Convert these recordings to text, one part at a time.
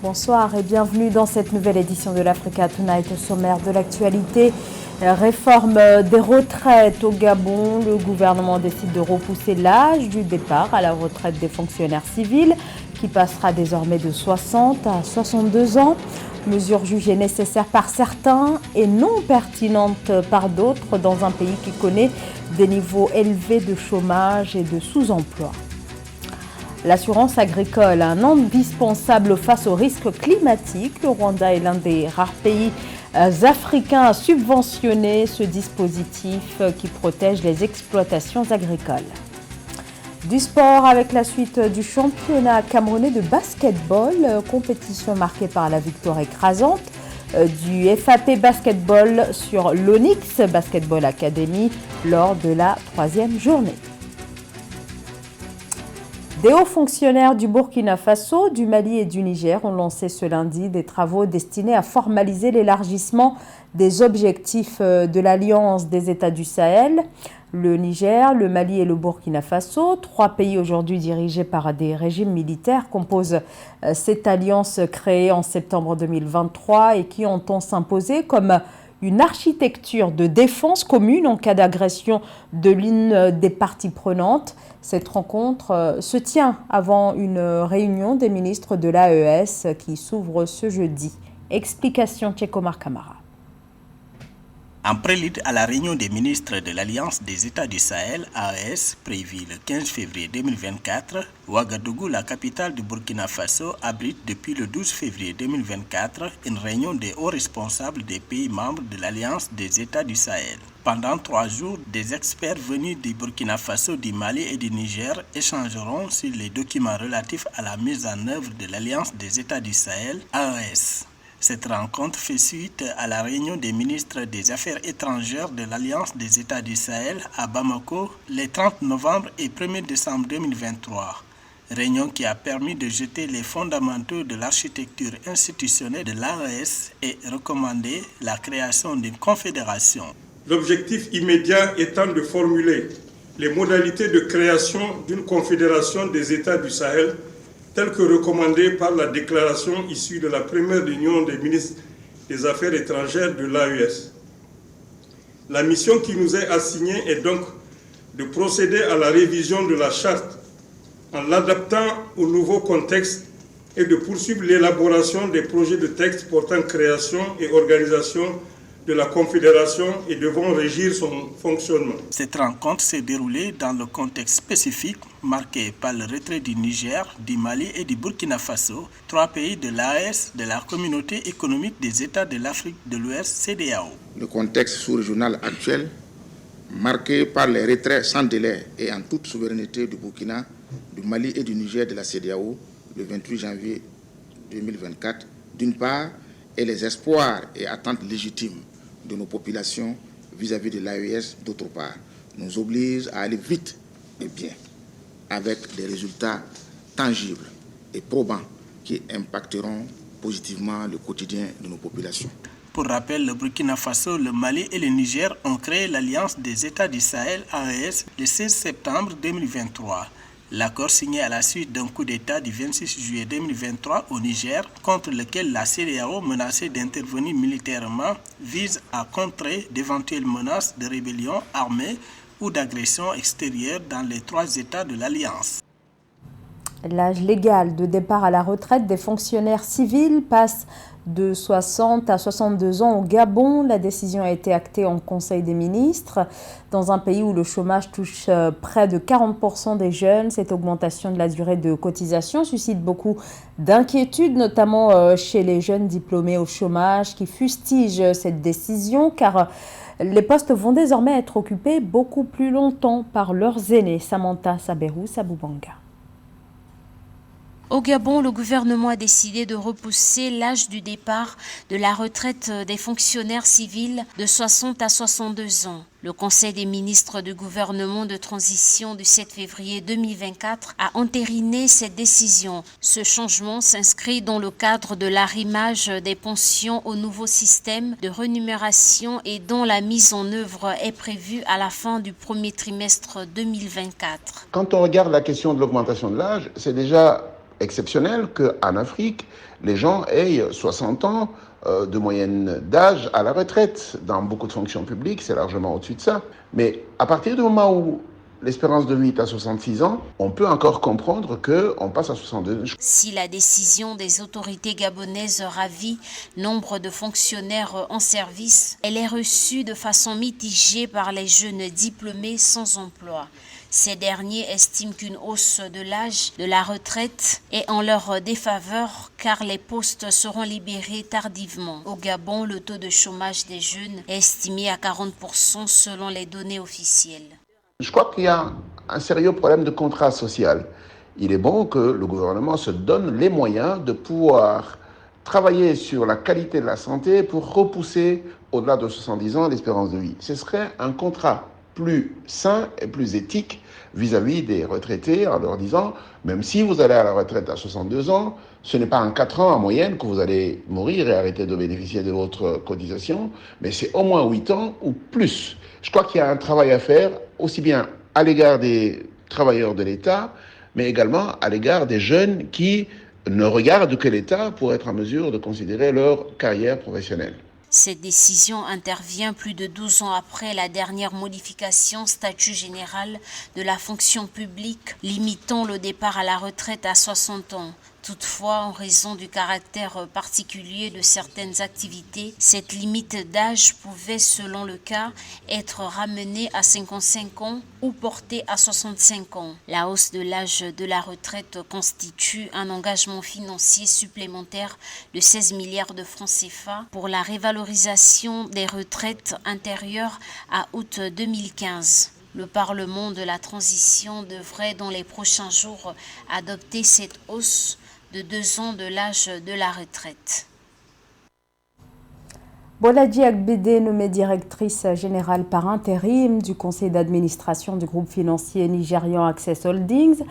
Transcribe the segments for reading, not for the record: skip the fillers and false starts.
Bonsoir et bienvenue dans cette nouvelle édition de l'Africa Tonight. Au sommaire de l'actualité, réforme des retraites au Gabon. Le gouvernement décide de repousser l'âge du départ à la retraite des fonctionnaires civils qui passera désormais de 60 à 62 ans. Mesure jugée nécessaire par certains et non pertinente par d'autres dans un pays qui connaît des niveaux élevés de chômage et de sous-emploi. L'assurance agricole, un indispensable face aux risques climatiques. Le Rwanda est l'un des rares pays africains à subventionner ce dispositif qui protège les exploitations agricoles. Du sport avec la suite du championnat camerounais de basketball, compétition marquée par la victoire écrasante du FAP Basketball sur l'Onyx Basketball Academy lors de la 3e journée. Des hauts fonctionnaires du Burkina Faso, du Mali et du Niger ont lancé ce lundi des travaux destinés à formaliser l'élargissement des objectifs de l'Alliance des États du Sahel. Le Niger, le Mali et le Burkina Faso, 3 pays aujourd'hui dirigés par des régimes militaires, composent cette alliance créée en septembre 2023 et qui entend s'imposer comme une architecture de défense commune en cas d'agression de l'une des parties prenantes. Cette rencontre se tient avant une réunion des ministres de l'AES qui s'ouvre ce jeudi. Explication Tchekomar Kamara. En prélude à la réunion des ministres de l'Alliance des États du Sahel, AES, prévue le 15 février 2024, Ouagadougou, la capitale du Burkina Faso, abrite depuis le 12 février 2024 une réunion des hauts responsables des pays membres de l'Alliance des États du Sahel. Pendant 3 jours, des experts venus du Burkina Faso, du Mali et du Niger échangeront sur les documents relatifs à la mise en œuvre de l'Alliance des États du Sahel, AES. Cette rencontre fait suite à la réunion des ministres des Affaires étrangères de l'Alliance des États du Sahel à Bamako les 30 novembre et 1er décembre 2023. Réunion qui a permis de jeter les fondamentaux de l'architecture institutionnelle de l'AES et recommander la création d'une confédération. L'objectif immédiat étant de formuler les modalités de création d'une confédération des États du Sahel tel que recommandé par la déclaration issue de la première réunion des ministres des Affaires étrangères de l'AES. La mission qui nous est assignée est donc de procéder à la révision de la charte en l'adaptant au nouveau contexte et de poursuivre l'élaboration des projets de texte portant création et organisation de la Confédération et devront régir son fonctionnement. Cette rencontre s'est déroulée dans le contexte spécifique marqué par le retrait du Niger, du Mali et du Burkina Faso, 3 pays de l'AES, de la Communauté économique des États de l'Afrique de l'Ouest, CEDEAO. Le contexte sous-régional actuel, marqué par les retraits sans délai et en toute souveraineté du Burkina, du Mali et du Niger de la CEDEAO, le 28 janvier 2024, d'une part, et les espoirs et attentes légitimes de nos populations vis-à-vis de l'AES, d'autre part, nous oblige à aller vite et bien, avec des résultats tangibles et probants qui impacteront positivement le quotidien de nos populations. Pour rappel, le Burkina Faso, le Mali et le Niger ont créé l'Alliance des États du Sahel, AES, le 16 septembre 2023. L'accord signé à la suite d'un coup d'État du 26 juillet 2023 au Niger, contre lequel la CEDEAO menaçait d'intervenir militairement, vise à contrer d'éventuelles menaces de rébellion armée ou d'agression extérieure dans les 3 États de l'Alliance. L'âge légal de départ à la retraite des fonctionnaires civils passe de 60 à 62 ans au Gabon. La décision a été actée en Conseil des ministres. Dans un pays où le chômage touche près de 40% des jeunes, cette augmentation de la durée de cotisation suscite beaucoup d'inquiétudes, notamment chez les jeunes diplômés au chômage qui fustigent cette décision car les postes vont désormais être occupés beaucoup plus longtemps par leurs aînés. Samantha Saberou Saboubanga. Au Gabon, le gouvernement a décidé de repousser l'âge du départ de la retraite des fonctionnaires civils de 60 à 62 ans. Le Conseil des ministres du gouvernement de transition du 7 février 2024 a entériné cette décision. Ce changement s'inscrit dans le cadre de l'arrimage des pensions au nouveau système de rémunération et dont la mise en œuvre est prévue à la fin du premier trimestre 2024. Quand on regarde la question de l'augmentation de l'âge, c'est déjà exceptionnel qu'en Afrique, les gens aient 60 ans de moyenne d'âge à la retraite. Dans beaucoup de fonctions publiques, c'est largement au-dessus de ça. Mais à partir du moment où l'espérance de vie est à 66 ans, on peut encore comprendre qu'on passe à 62. Si la décision des autorités gabonaises ravit nombre de fonctionnaires en service, elle est reçue de façon mitigée par les jeunes diplômés sans emploi. Ces derniers estiment qu'une hausse de l'âge de la retraite est en leur défaveur car les postes seront libérés tardivement. Au Gabon, le taux de chômage des jeunes est estimé à 40% selon les données officielles. Je crois qu'il y a un sérieux problème de contrat social. Il est bon que le gouvernement se donne les moyens de pouvoir travailler sur la qualité de la santé pour repousser au-delà de 70 ans l'espérance de vie. Ce serait un contrat plus sain et plus éthique vis-à-vis des retraités en leur disant, même si vous allez à la retraite à 62 ans, ce n'est pas en 4 ans en moyenne que vous allez mourir et arrêter de bénéficier de votre cotisation, mais c'est au moins 8 ans ou plus. Je crois qu'il y a un travail à faire, aussi bien à l'égard des travailleurs de l'État, mais également à l'égard des jeunes qui ne regardent que l'État pour être en mesure de considérer leur carrière professionnelle. Cette décision intervient plus de 12 ans après la dernière modification statut général de la fonction publique limitant le départ à la retraite à 60 ans. Toutefois, en raison du caractère particulier de certaines activités, cette limite d'âge pouvait, selon le cas, être ramenée à 55 ans ou portée à 65 ans. La hausse de l'âge de la retraite constitue un engagement financier supplémentaire de 16 milliards de francs CFA pour la révalorisation des retraites intérieures à août 2015. Le Parlement de la transition devrait dans les prochains jours adopter cette hausse de 2 ans de l'âge de la retraite. Bolaji Agbede, nommée directrice générale par intérim du conseil d'administration du groupe financier nigérian Access Holdings,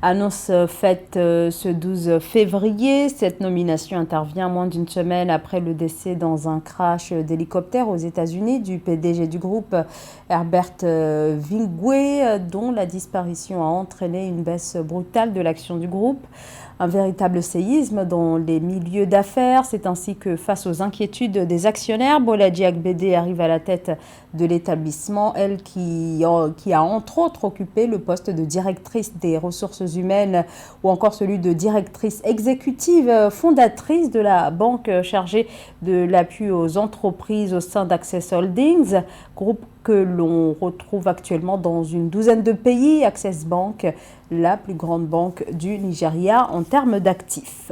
annonce faite ce 12 février. Cette nomination intervient moins d'une semaine après le décès dans un crash d'hélicoptère aux États-Unis du PDG du groupe Herbert Vingwe, dont la disparition a entraîné une baisse brutale de l'action du groupe. Un véritable séisme dans les milieux d'affaires. C'est ainsi que face aux inquiétudes des actionnaires, Bolaji Agbede arrive à la tête de l'établissement, elle qui a entre autres occupé le poste de directrice des ressources humaines ou encore celui de directrice exécutive fondatrice de la banque chargée de l'appui aux entreprises au sein d'Access Holdings, groupe que l'on retrouve actuellement dans une douzaine de pays. Access Bank, la plus grande banque du Nigeria en termes d'actifs.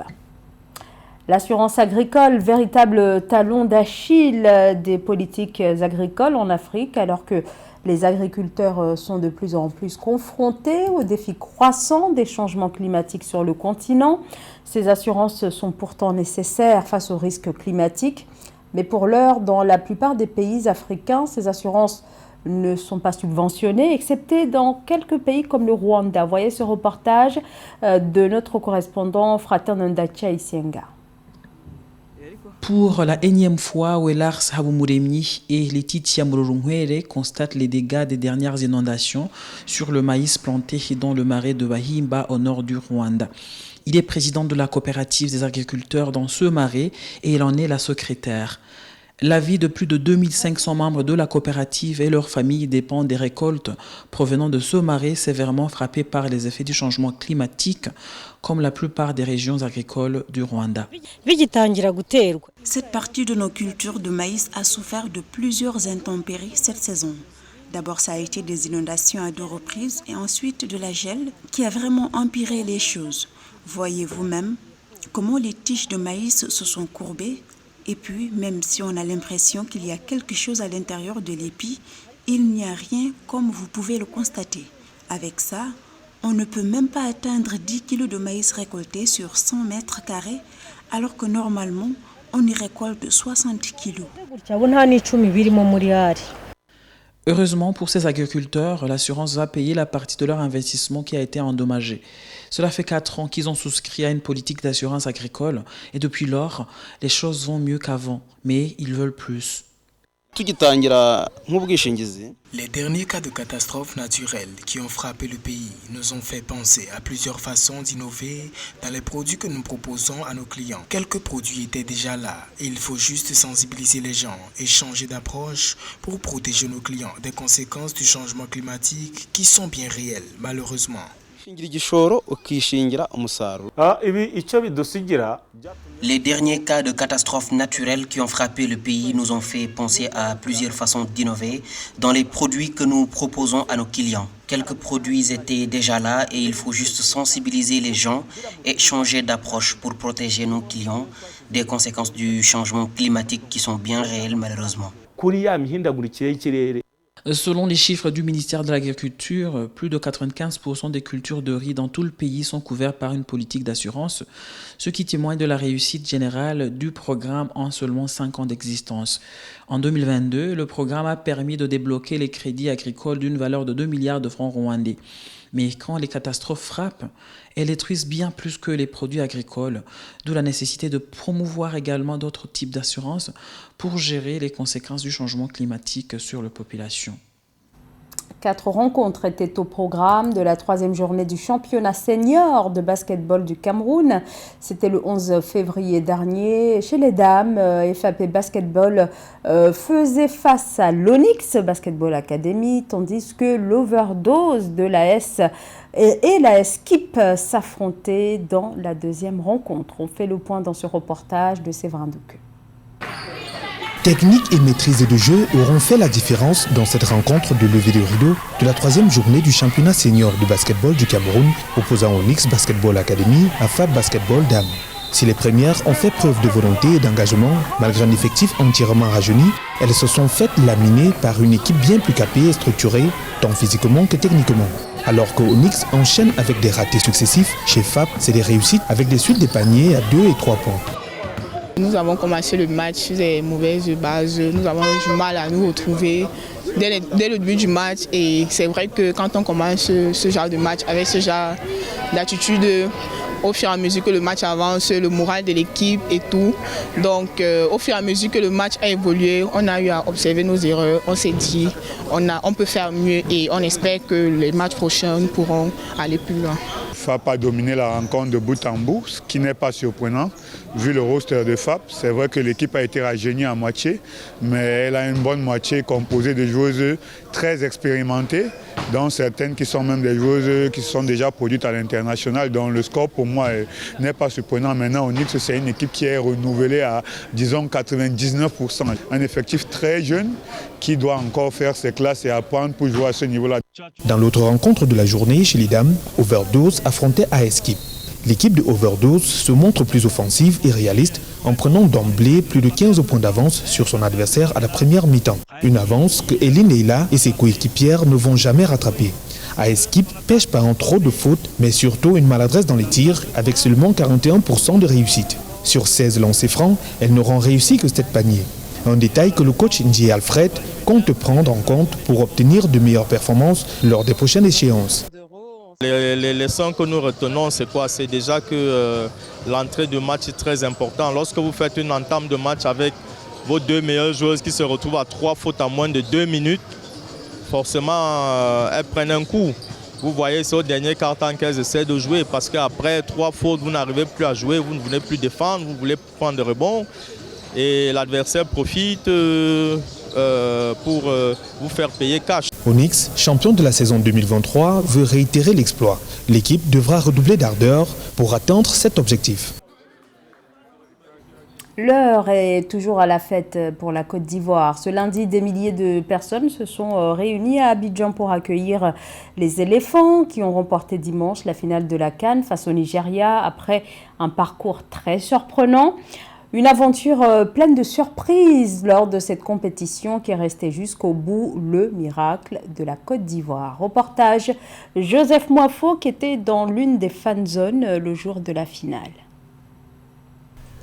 L'assurance agricole, véritable talon d'Achille des politiques agricoles en Afrique, alors que les agriculteurs sont de plus en plus confrontés aux défis croissants des changements climatiques sur le continent. Ces assurances sont pourtant nécessaires face aux risques climatiques. Mais pour l'heure, dans la plupart des pays africains, ces assurances ne sont pas subventionnées, excepté dans quelques pays comme le Rwanda. Voyez ce reportage de notre correspondant Frater Nondacha Isienga. Pour la énième fois, Welars Habumuremi et Laetitia Murorunwere constatent les dégâts des dernières inondations sur le maïs planté dans le marais de Bahimba au nord du Rwanda. Il est président de la coopérative des agriculteurs dans ce marais et il en est la secrétaire. La vie de plus de 2500 membres de la coopérative et leurs familles dépend des récoltes provenant de ce marais sévèrement frappé par les effets du changement climatique, comme la plupart des régions agricoles du Rwanda. Cette partie de nos cultures de maïs a souffert de plusieurs intempéries cette saison. D'abord, ça a été des inondations à 2 reprises et ensuite de la gel qui a vraiment empiré les choses. Voyez vous-même comment les tiges de maïs se sont courbées. Et puis, même si on a l'impression qu'il y a quelque chose à l'intérieur de l'épi, il n'y a rien comme vous pouvez le constater. Avec ça, on ne peut même pas atteindre 10 kg de maïs récolté sur 100 mètres carrés, alors que normalement, on y récolte 60 kg. Heureusement pour ces agriculteurs, l'assurance va payer la partie de leur investissement qui a été endommagé. Cela fait 4 ans qu'ils ont souscrit à une politique d'assurance agricole et depuis lors, les choses vont mieux qu'avant, mais ils veulent plus. Les derniers cas de catastrophes naturelles qui ont frappé le pays nous ont fait penser à plusieurs façons d'innover dans les produits que nous proposons à nos clients. Quelques produits étaient déjà là et il faut juste sensibiliser les gens et changer d'approche pour protéger nos clients des conséquences du changement climatique qui sont bien réelles, malheureusement. Les derniers cas de catastrophes naturelles qui ont frappé le pays nous ont fait penser à plusieurs façons d'innover dans les produits que nous proposons à nos clients. Quelques produits étaient déjà là et il faut juste sensibiliser les gens et changer d'approche pour protéger nos clients des conséquences du changement climatique qui sont bien réelles malheureusement. Selon les chiffres du ministère de l'Agriculture, plus de 95% des cultures de riz dans tout le pays sont couvertes par une politique d'assurance, ce qui témoigne de la réussite générale du programme en seulement 5 ans d'existence. En 2022, le programme a permis de débloquer les crédits agricoles d'une valeur de 2 milliards de francs rwandais. Mais quand les catastrophes frappent, elles détruisent bien plus que les produits agricoles, d'où la nécessité de promouvoir également d'autres types d'assurances pour gérer les conséquences du changement climatique sur la population. 4 rencontres étaient au programme de la 3e journée du championnat senior de basketball du Cameroun. C'était le 11 février dernier. Chez les dames, FAP Basketball faisait face à l'Onyx Basketball Academy, tandis que l'Overdose de l'AS et l'AS Kip s'affrontaient dans la 2e rencontre. On fait le point dans ce reportage de Séverin Douque. Technique et maîtrise de jeu auront fait la différence dans cette rencontre de levée de rideau de la 3e journée du championnat senior de basketball du Cameroun, opposant Onyx Basketball Academy à FAP Basketball Dames. Si les premières ont fait preuve de volonté et d'engagement, malgré un effectif entièrement rajeuni, elles se sont faites laminer par une équipe bien plus capée et structurée, tant physiquement que techniquement. Alors que Onyx enchaîne avec des ratés successifs, chez FAP, c'est des réussites avec des suites de paniers à 2 et 3 points. Nous avons commencé le match sur des mauvaises bases, nous avons eu du mal à nous retrouver dès le début du match et c'est vrai que quand on commence ce genre de match avec ce genre d'attitude, au fur et à mesure que le match avance, le moral de l'équipe et tout. Donc au fur et à mesure que le match a évolué, on a eu à observer nos erreurs, on s'est dit on peut faire mieux et on espère que les matchs prochains pourront aller plus loin. FAP a dominé la rencontre de bout en bout, ce qui n'est pas surprenant vu le roster de FAP. C'est vrai que l'équipe a été rajeunie à moitié, mais elle a une bonne moitié composée de joueuses très expérimentées, dont certaines qui sont même des joueuses qui sont déjà produites à l'international. Donc le score pour moi n'est pas surprenant. Maintenant Onyx, c'est une équipe qui est renouvelée à disons 99%. Un effectif très jeune qui doit encore faire ses classes et apprendre pour jouer à ce niveau-là. Dans l'autre rencontre de la journée chez les dames, Overdose affrontait AS Kip. L'équipe de Overdose se montre plus offensive et réaliste en prenant d'emblée plus de 15 points d'avance sur son adversaire à la première mi-temps. Une avance que Eline Leila et ses coéquipières ne vont jamais rattraper. AS Kip pêche par un trop de fautes, mais surtout une maladresse dans les tirs avec seulement 41% de réussite. Sur 16 lancers francs, elles n'auront réussi que 7 paniers. Un détail que le coach Ndji Alfred compte prendre en compte pour obtenir de meilleures performances lors des prochaines échéances. Les leçons que nous retenons, c'est quoi? C'est déjà que l'entrée de match est très importante. Lorsque vous faites une entame de match avec vos 2 meilleures joueuses qui se retrouvent à 3 fautes en moins de 2 minutes, forcément, elles prennent un coup. Vous voyez, c'est au dernier quart-temps qu'elles essaient de jouer parce qu'après 3 fautes, vous n'arrivez plus à jouer, vous ne voulez plus défendre, vous voulez prendre des rebonds. Et l'adversaire profite pour vous faire payer cash. Onyx, champion de la saison 2023, veut réitérer l'exploit. L'équipe devra redoubler d'ardeur pour atteindre cet objectif. L'heure est toujours à la fête pour la Côte d'Ivoire. Ce lundi, des milliers de personnes se sont réunies à Abidjan pour accueillir les éléphants qui ont remporté dimanche la finale de la CAN face au Nigeria après un parcours très surprenant. Une aventure pleine de surprises lors de cette compétition qui est restée jusqu'au bout le miracle de la Côte d'Ivoire. Reportage Joseph Moifo qui était dans l'une des fan zones le jour de la finale.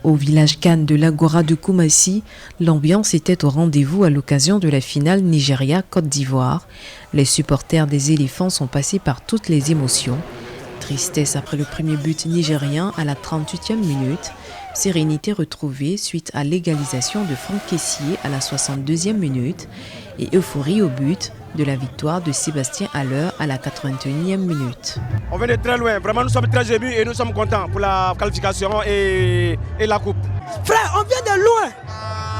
Au village CAN de l'Agora de Koumassi, l'ambiance était au rendez-vous à l'occasion de la finale Nigeria-Côte d'Ivoire. Les supporters des éléphants sont passés par toutes les émotions. Tristesse après le premier but nigérien à la 38e minute. Sérénité retrouvée suite à l'égalisation de Franck Kessié à la 62e minute. Et euphorie au but de la victoire de Sébastien Haller à la 81e minute. On vient de très loin. Vraiment, nous sommes très émus et nous sommes contents pour la qualification et la coupe. Frère, on vient de loin.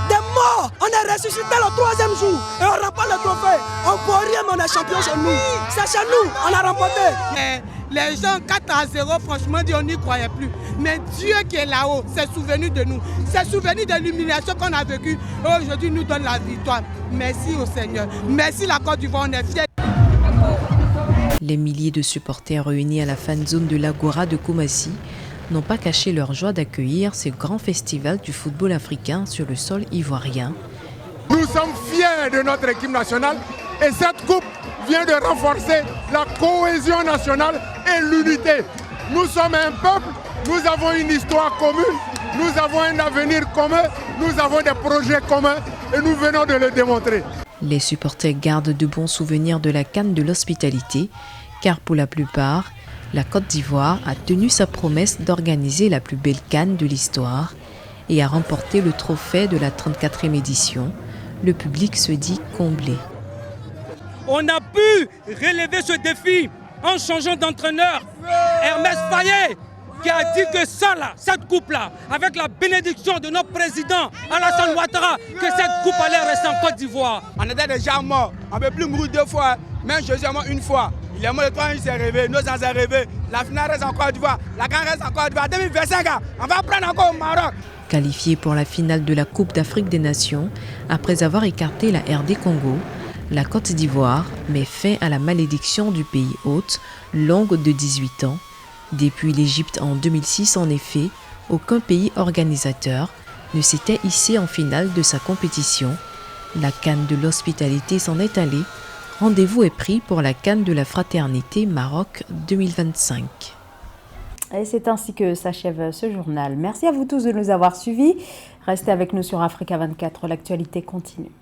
Des morts, on est ressuscité le 3e jour et on remporte le trophée. On ne peut rien, mais on est champion chez nous. C'est chez nous, on a remporté. Les gens 4-0, franchement, on n'y croyait plus. Mais Dieu qui est là-haut s'est souvenu de nous. S'est souvenu de l'humiliation qu'on a vécue. Et aujourd'hui, nous donne la victoire. Merci au Seigneur. Merci la Côte d'Ivoire, on est fiers. Les milliers de supporters réunis à la fan zone de l'Agora de Koumassi n'ont pas caché leur joie d'accueillir ce grand festival du football africain sur le sol ivoirien. Nous sommes fiers de notre équipe nationale et cette coupe vient de renforcer la cohésion nationale et l'unité. Nous sommes un peuple, nous avons une histoire commune, nous avons un avenir commun, nous avons des projets communs et nous venons de le démontrer. Les supporters gardent de bons souvenirs de la CAN de l'hospitalité, car pour la plupart, la Côte d'Ivoire a tenu sa promesse d'organiser la plus belle CAN de l'histoire et a remporté le trophée de la 34e édition. Le public se dit comblé. On a pu relever ce défi en changeant d'entraîneur. Hermès Faye qui a dit que ça là, cette coupe-là, avec la bénédiction de notre président Alassane Ouattara, que cette coupe allait rester en Côte d'Ivoire. On était déjà morts, on ne peut plus mourir 2 fois, même Jésus est mort 1 fois. Il est mort le 3 il s'est rêvé, nos ans s'est rêvé. La finale reste en Côte d'Ivoire, la CAN reste en Côte d'Ivoire. 2025, on va prendre encore au Maroc. Qualifiée pour la finale de la Coupe d'Afrique des Nations, après avoir écarté la RD Congo, la Côte d'Ivoire met fin à la malédiction du pays hôte, longue de 18 ans. Depuis l'Égypte en 2006, en effet, aucun pays organisateur ne s'était hissé en finale de sa compétition. La CAN de l'hospitalité s'en est allée. Rendez-vous est pris pour la CAN de la fraternité Maroc 2025. Et c'est ainsi que s'achève ce journal. Merci à vous tous de nous avoir suivis. Restez avec nous sur Africa 24, l'actualité continue.